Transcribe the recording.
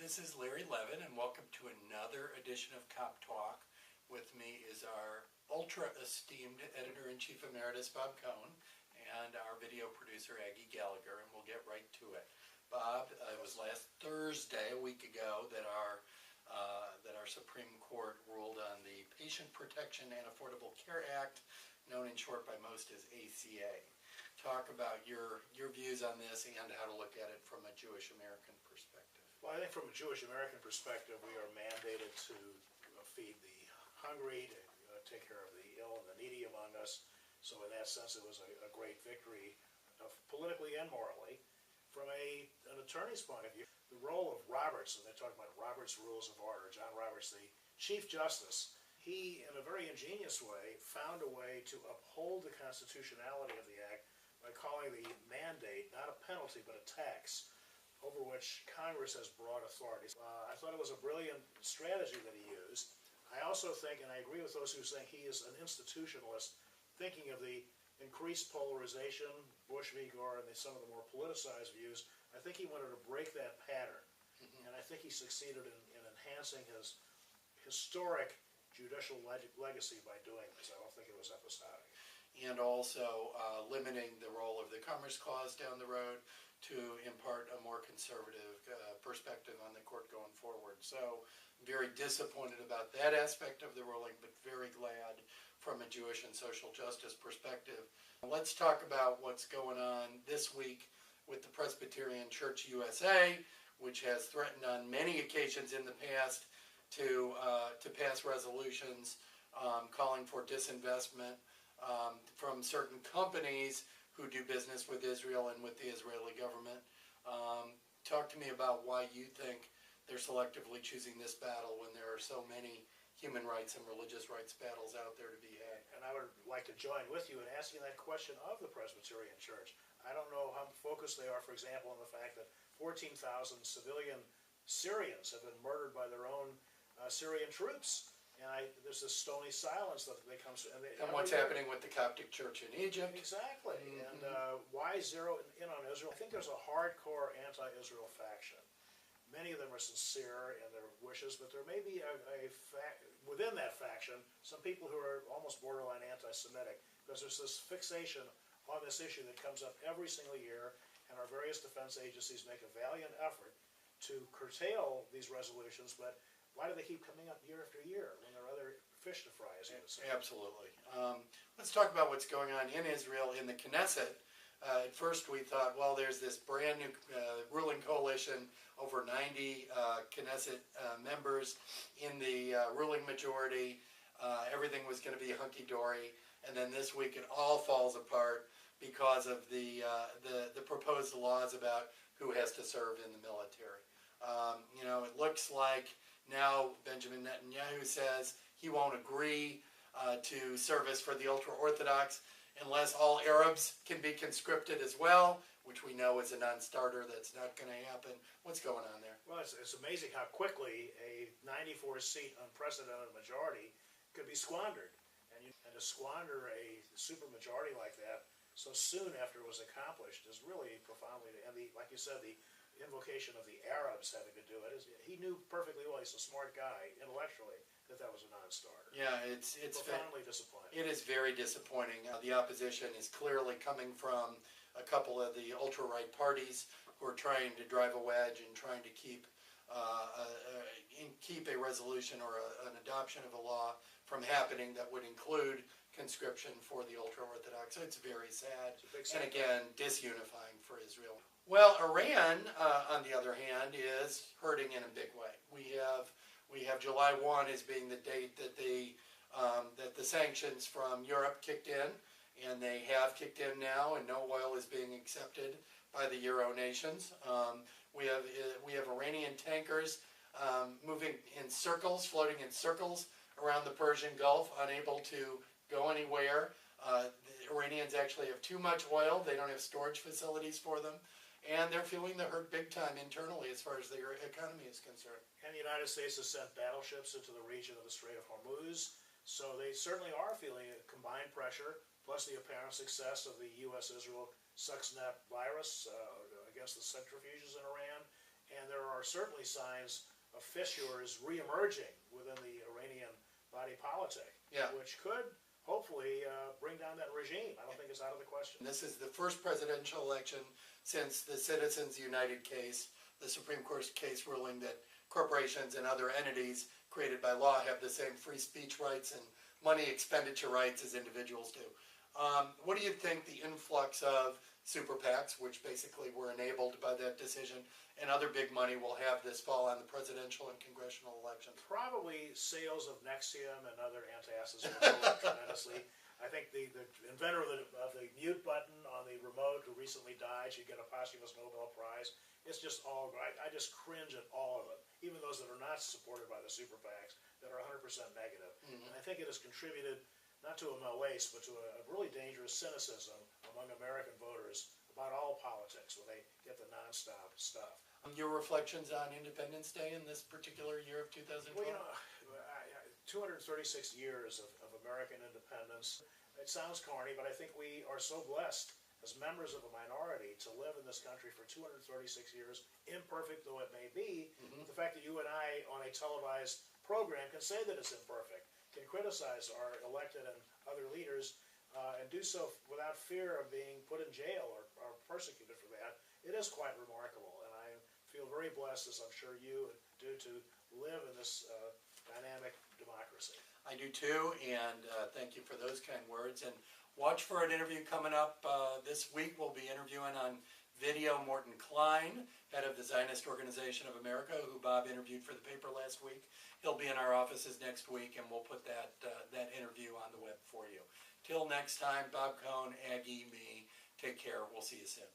This is Larry Levin, and welcome to another edition of Kop Talk. With me is our ultra-esteemed Editor-in-Chief Emeritus Bob Cohn and our video producer Aggie Gallagher, and we'll get right to it. Bob, it was last Thursday, a week ago, that our Supreme Court ruled on the Patient Protection and Affordable Care Act, known in short by most as ACA. Talk about your views on this and how to look at it from a Jewish American perspective. Well, I think from a Jewish American perspective, we are mandated to feed the hungry, to take care of the ill and the needy among us. So in that sense, it was a great victory, politically and morally. From an attorney's point of view, the role of Roberts, and they talk about Roberts' Rules of Order, John Roberts, the Chief Justice, he, in a very ingenious way, found a way to uphold the constitutionality of the act by calling the mandate not a penalty but a tax over which Congress has broad authority. I thought it was a brilliant strategy that he used. I also think, and I agree with those who are saying he is an institutionalist, thinking of the increased polarization, Bush v. Gore, and some of the more politicized views. I think he wanted to break that pattern, and I think he succeeded in enhancing his historic judicial legacy by doing this. I don't think it was episodic. And also limiting the role of the Commerce Clause down the road to impart a more conservative perspective on the court going forward. So very disappointed about that aspect of the ruling, but very glad from a Jewish and social justice perspective. Let's talk about what's going on this week with the Presbyterian Church USA, which has threatened on many occasions in the past to pass resolutions calling for disinvestment from certain companies who do business with Israel and with the Israeli government. Talk to me about why you think they're selectively choosing this battle when there are so many human rights and religious rights battles out there to be had. And I would like to join with you in asking that question of the Presbyterian Church. I don't know how focused they are, for example, on the fact that 14,000 civilian Syrians have been murdered by their own Syrian troops. And there's this stony silence that comes to. And what's happening with the Coptic Church in Egypt. Exactly. And why zero in on Israel? I think there's a hardcore anti-Israel faction. Many of them are sincere in their wishes, but there may be within that faction some people who are almost borderline anti-Semitic, because there's this fixation on this issue that comes up every single year, and our various defense agencies make a valiant effort to curtail these resolutions, but why do they keep coming up year after year when there are other fish to fry, as you would say? Absolutely. Let's talk about what's going on in Israel in the Knesset. At first we thought, well, there's this brand new ruling coalition, over 90 Knesset members in the ruling majority. Everything was going to be hunky-dory. And then this week it all falls apart because of the proposed laws about who has to serve in the military. It looks like now Benjamin Netanyahu says he won't agree to service for the ultra-Orthodox unless all Arabs can be conscripted as well, which we know is a non-starter. That's not going to happen. What's going on there? Well, it's amazing how quickly a 94-seat unprecedented majority could be squandered. And to squander a supermajority like that so soon after it was accomplished is really profoundly, and like you said, the invocation of the Arabs having to do it. He knew perfectly well, he's a smart guy, intellectually, that was a non-starter. Yeah, it's profoundly disappointing. It is very disappointing. The opposition is clearly coming from a couple of the ultra-right parties who are trying to drive a wedge and trying to keep a resolution or an adoption of a law from happening that would include conscription for the ultra-Orthodox. So it's very sad, and again, disunifying for Israel. Well, Iran, on the other hand, is hurting in a big way. We have July 1 as being the date that the sanctions from Europe kicked in, and they have kicked in now, and no oil is being accepted by the Euro nations. We have Iranian tankers moving in circles, floating in circles around the Persian Gulf, unable to go anywhere. The Iranians actually have too much oil. They don't have storage facilities for them. And they're feeling the hurt big time internally as far as their economy is concerned. And the United States has sent battleships into the region of the Strait of Hormuz, so they certainly are feeling a combined pressure, plus the apparent success of the U.S.-Israel Stuxnet virus against the centrifuges in Iran. And there are certainly signs of fissures reemerging within the Iranian body politic, Yeah. which could hopefully bring down that regime. I don't think it's out of the question. This is the first presidential election since the Citizens United case, the Supreme Court case ruling that corporations and other entities created by law have the same free speech rights and money expenditure rights as individuals do. What do you think the influx of super PACs, which basically were enabled by that decision, and other big money will have this fall on the presidential and congressional elections? Probably sales of Nexium and other antacids will go up tremendously. I think the inventor of the mute button on the remote, who recently died, should get a posthumous Nobel Prize. It's just all, I just cringe at all of them, even those that are not supported by the super PACs, that are 100% negative. And I think it has contributed not to a malaise, but to a really dangerous cynicism among American voters about all politics when they get the nonstop stuff. Your reflections on Independence Day in this particular year of 2012? Well, 236 years of American independence. It sounds corny, but I think we are so blessed as members of a minority to live in this country for 236 years, imperfect though it may be. The fact that you and I, on a televised program, can say that it's imperfect, can criticize our elected and other leaders, and do so without fear of being put in jail or persecuted for that, it is quite remarkable. And I feel very blessed, as I'm sure you do, to live in this dynamic democracy. I do too, and thank you for those kind words. And watch for an interview coming up this week. We'll be interviewing on video Morton Klein, head of the Zionist Organization of America, who Bob interviewed for the paper last week. He'll be in our offices next week, and we'll put that interview on the web for you. Till next time, Bob Cohn, Aggie, me, take care. We'll see you soon.